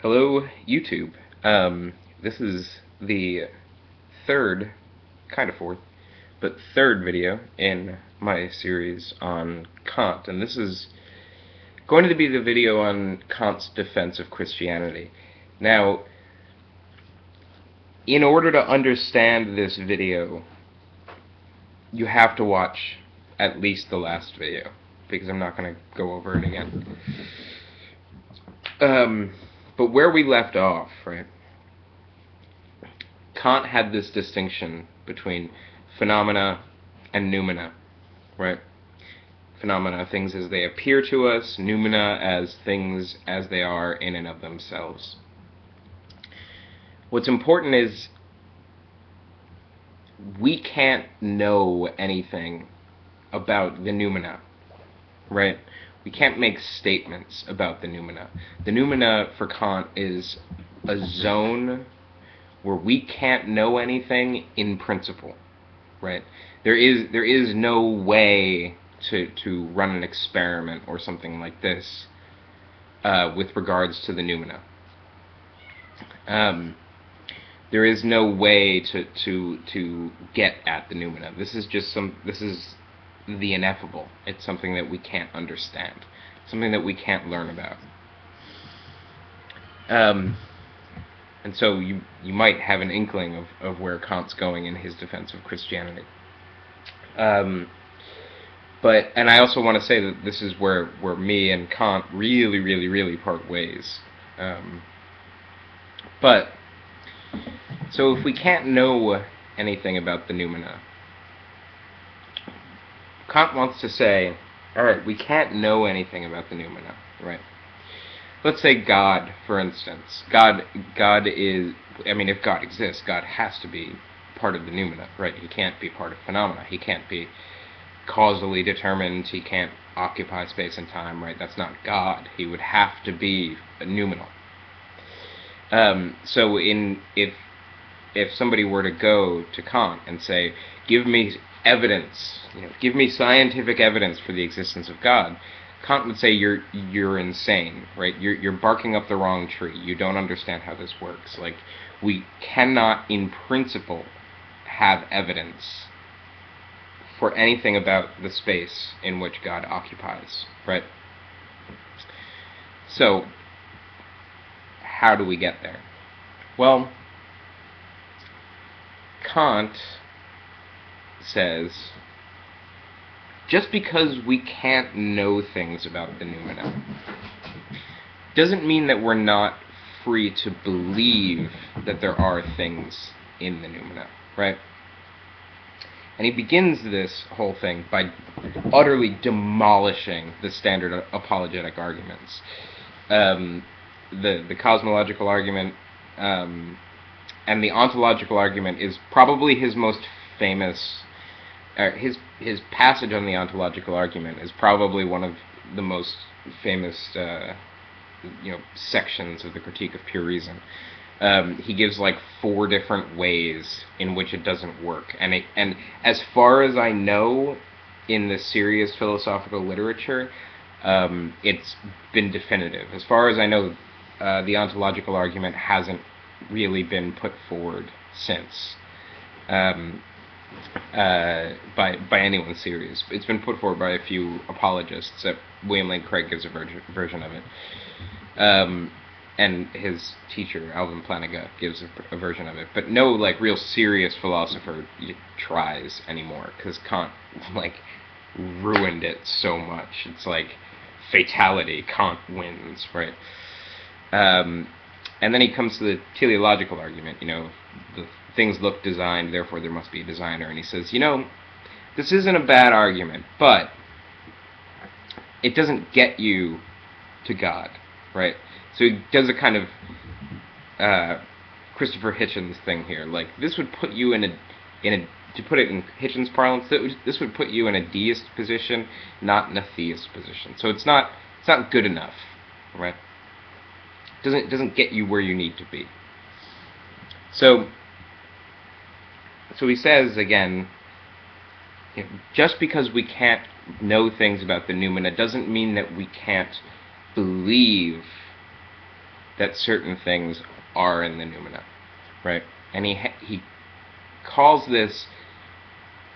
Hello, YouTube. This is the third, kind of fourth, but third video in my series on Kant, and this is going to be the video on Kant's defense of Christianity. Now, in order to understand this video, you have to watch at least the last video, because I'm not going to go over it again. But where we left off, right? Kant had this distinction between phenomena and noumena, right? Phenomena, things as they appear to us, noumena as things as they are in and of themselves. What's important is we can't know anything about the noumena, right? We can't make statements about the noumena. The noumena for Kant is a zone where we can't know anything in principle, right? There is no way to run an experiment or something like this with regards to the noumena. There is no way to get at the noumena. This is the ineffable. It's something that we can't understand, something that we can't learn about. And so you might have an inkling of where Kant's going in his defense of Christianity. And I also want to say that this is where me and Kant really part ways. So if we can't know anything about the noumena, Kant wants to say, alright, we can't know anything about the noumena, right? Let's say God, for instance. God is, if God exists, God has to be part of the noumena, right? He can't be part of phenomena. He can't be causally determined. He can't occupy space and time, right? That's not God. He would have to be noumenal. So if somebody were to go to Kant and say, give me evidence, give me scientific evidence for the existence of God, Kant would say you're insane, right? You're barking up the wrong tree. You don't understand how this works. Like, we cannot, in principle, have evidence for anything about the space in which God occupies, right? So, how do we get there? Well, Kant says, just because we can't know things about the noumena doesn't mean that we're not free to believe that there are things in the noumena, right? And he begins this whole thing by utterly demolishing the standard apologetic arguments. The cosmological argument and the ontological argument is probably his most famous. His passage on the ontological argument is probably one of the most famous sections of the Critique of Pure Reason. He gives like 4 different ways in which it doesn't work, and as far as I know, in the serious philosophical literature, it's been definitive. As far as I know, the ontological argument hasn't really been put forward since by anyone serious. It's been put forward by a few apologists. William Lane Craig gives a version of it. And his teacher, Alvin Plantinga, gives a version of it. But no, real serious philosopher tries anymore, because Kant, ruined it so much. It's like fatality. Kant wins, right? And then he comes to the teleological argument, the things look designed, therefore there must be a designer. And he says, this isn't a bad argument, but it doesn't get you to God, right? So he does a kind of Christopher Hitchens thing here. This would put you in a to put it in Hitchens parlance, this would put you in a deist position, not in a theist position. So it's not good enough, right? It doesn't get you where you need to be. So he says again, just because we can't know things about the noumena doesn't mean that we can't believe that certain things are in the noumena, right? And he calls this,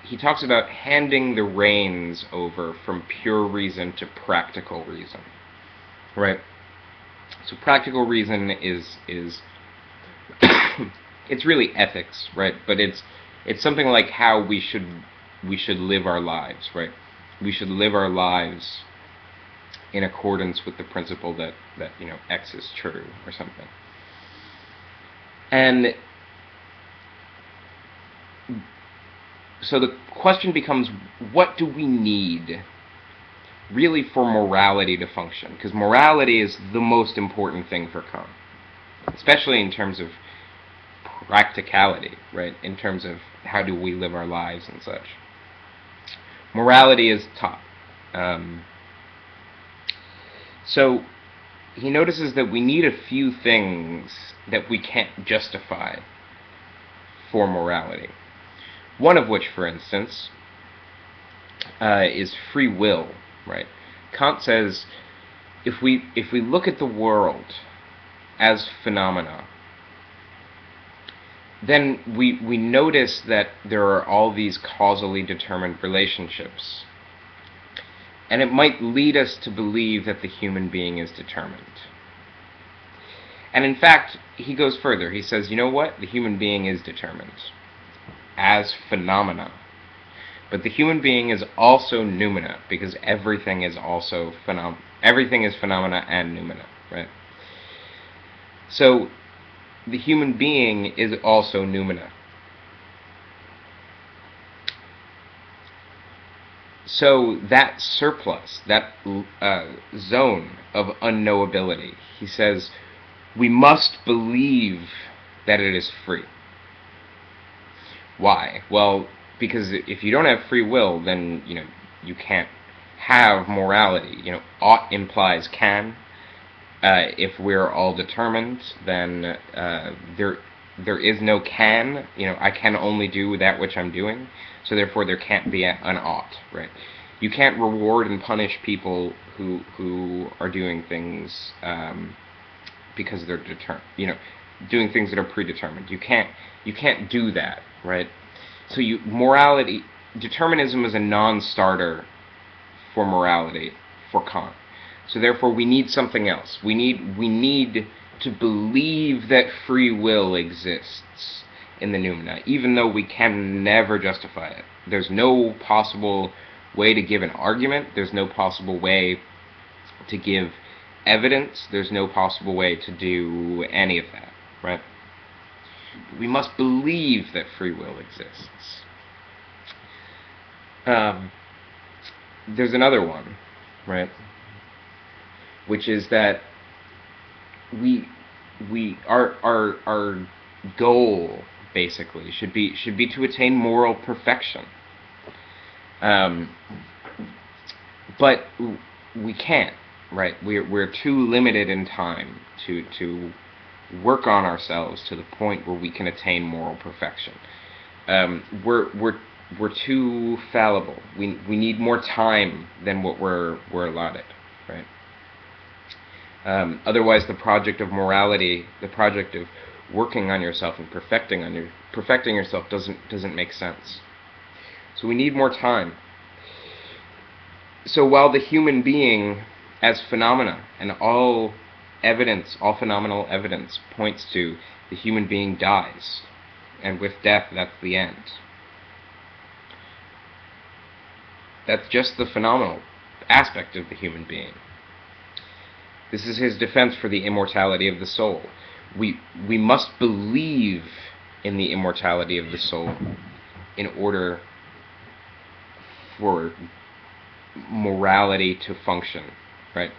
he talks about handing the reins over from pure reason to practical reason, right? So practical reason is it's really ethics, right? But it's something like how we should live our lives, right? We should live our lives in accordance with the principle that X is true or something. And so the question becomes, what do we need really for morality to function? Because morality is the most important thing for Kant, especially in terms of practicality, right? In terms of how do we live our lives and such. Morality is top. So he notices that we need a few things that we can't justify for morality. One of which, for instance, is free will, right? Kant says if we look at the world as phenomena, then we notice that there are all these causally determined relationships. And it might lead us to believe that the human being is determined. And in fact, he goes further. He says, you know what? The human being is determined as phenomena. But the human being is also noumena, because everything is also everything is phenomena and noumena, right? So the human being is also noumena. So that surplus, that zone of unknowability, he says, we must believe that it is free. Why? Well, because if you don't have free will, then you can't have morality. Ought implies can. If we're all determined, then there is no can. I can only do that which I'm doing, so therefore there can't be an ought, right? You can't reward and punish people who are doing things because they're determined. Doing things that are predetermined. You can't do that, right? So morality, determinism is a non-starter for morality for Kant. So therefore we need something else. We need to believe that free will exists in the noumena, even though we can never justify it. There's no possible way to give an argument. There's no possible way to give evidence. There's no possible way to do any of that, right? We must believe that free will exists. There's another one, right? Which is that our goal basically should be to attain moral perfection. But we can't, right? We're too limited in time to work on ourselves to the point where we can attain moral perfection. We're too fallible. We need more time than what we're allotted, right? Otherwise, the project of morality, the project of working on yourself and perfecting yourself doesn't make sense. So we need more time. So while the human being, as phenomena, and all phenomenal evidence points to the human being dies, and with death, that's the end. That's just the phenomenal aspect of the human being. This is his defense for the immortality of the soul. We must believe in the immortality of the soul in order for morality to function, right?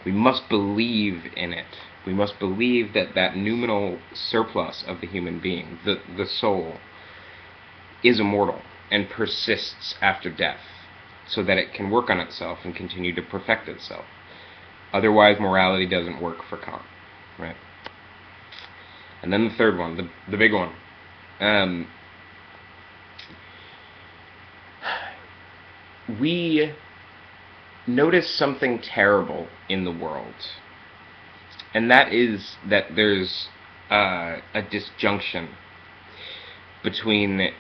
We must believe in it. We must believe that noumenal surplus of the human being, the soul, is immortal and persists after death, so that it can work on itself and continue to perfect itself. Otherwise, morality doesn't work for Kant, right? And then the third one, the big one. We notice something terrible in the world, and that is that there's a disjunction between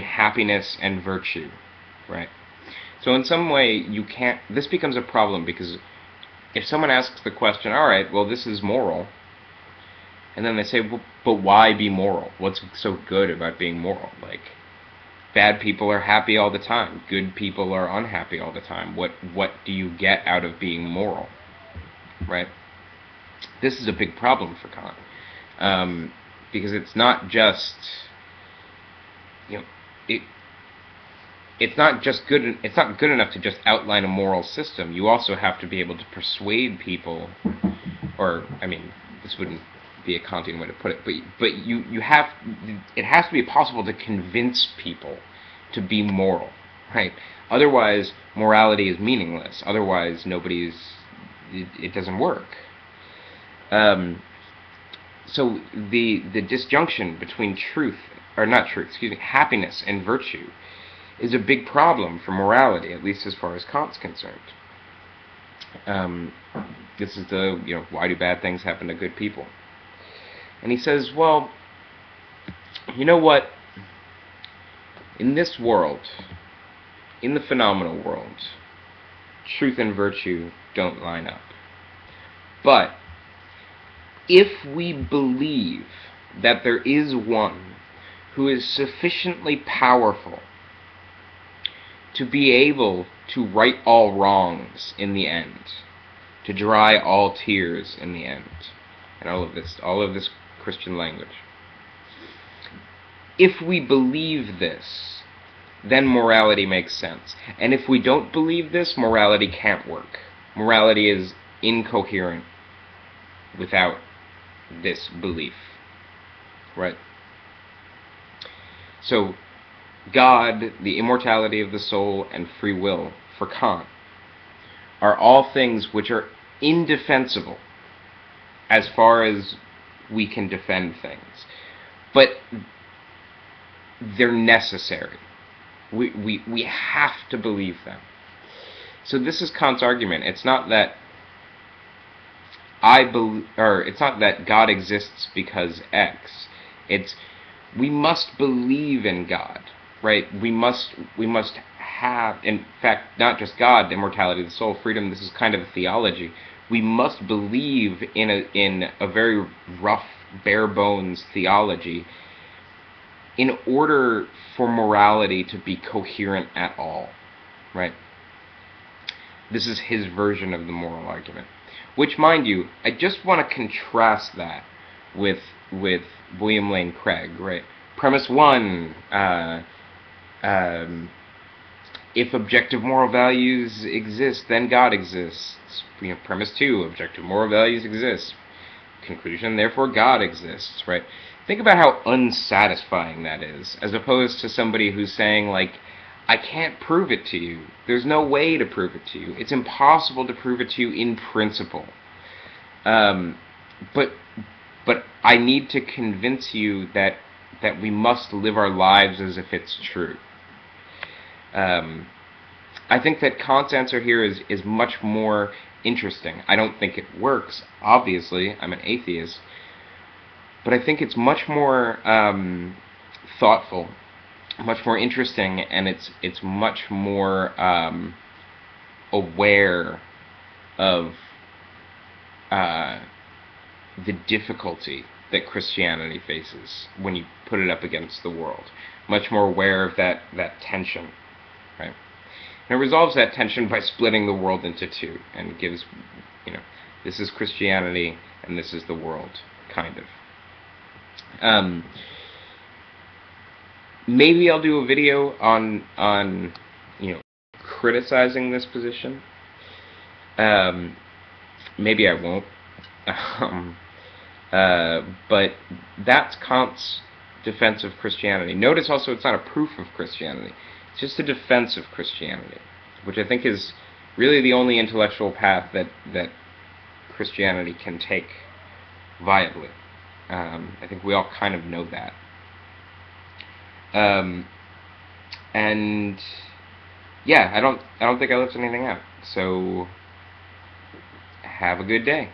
happiness and virtue, right? So in some way, you can't. This becomes a problem because if someone asks the question, all right, well, this is moral, and then they say, well, but why be moral? What's so good about being moral? Like, bad people are happy all the time. Good people are unhappy all the time. What do you get out of being moral, right? This is a big problem for Kant, because it's not just, it's not just good. It's not good enough to just outline a moral system. You also have to be able to persuade people, or I mean, this wouldn't be a Kantian way to put it, but you have. It has to be possible to convince people to be moral, right? Otherwise, morality is meaningless. Otherwise, it doesn't work. So the disjunction between happiness and virtue is a big problem for morality, at least as far as Kant's concerned. This is why do bad things happen to good people? And he says, well, you know what? In this world, in the phenomenal world, truth and virtue don't line up. But if we believe that there is one who is sufficiently powerful to be able to right all wrongs in the end, to dry all tears in the end, and all of this Christian language. If we believe this, then morality makes sense. And if we don't believe this, morality can't work. Morality is incoherent without this belief, right? So, God, the immortality of the soul, and free will, for Kant, are all things which are indefensible as far as we can defend things. But they're necessary. We have to believe them. So this is Kant's argument. It's not that it's not that God exists because X. It's we must believe in God, right? We must have, in fact, not just God, immortality of the soul, freedom. This is kind of a theology. We must believe in a very rough, bare bones theology in order for morality to be coherent at all, right? This is his version of the moral argument. Which, mind you, I just want to contrast that with William Lane Craig, right? Premise 1, if objective moral values exist, then God exists. Premise 2, objective moral values exist. Conclusion, therefore God exists, right? Think about how unsatisfying that is, as opposed to somebody who's saying, like, I can't prove it to you. There's no way to prove it to you. It's impossible to prove it to you in principle. But I need to convince you that we must live our lives as if it's true. I think that Kant's answer here is much more interesting. I don't think it works, obviously. I'm an atheist. But I think it's much more thoughtful, much more interesting, and it's much more aware of the difficulty that Christianity faces when you put it up against the world. Much more aware of that tension, right? And it resolves that tension by splitting the world into two, and gives, this is Christianity and this is the world, kind of. Maybe I'll do a video on criticizing this position. Maybe I won't. But that's Kant's defense of Christianity. Notice also it's not a proof of Christianity. It's just a defense of Christianity, which I think is really the only intellectual path that Christianity can take viably. I think we all kind of know that. And yeah, I don't think I left anything out. So have a good day.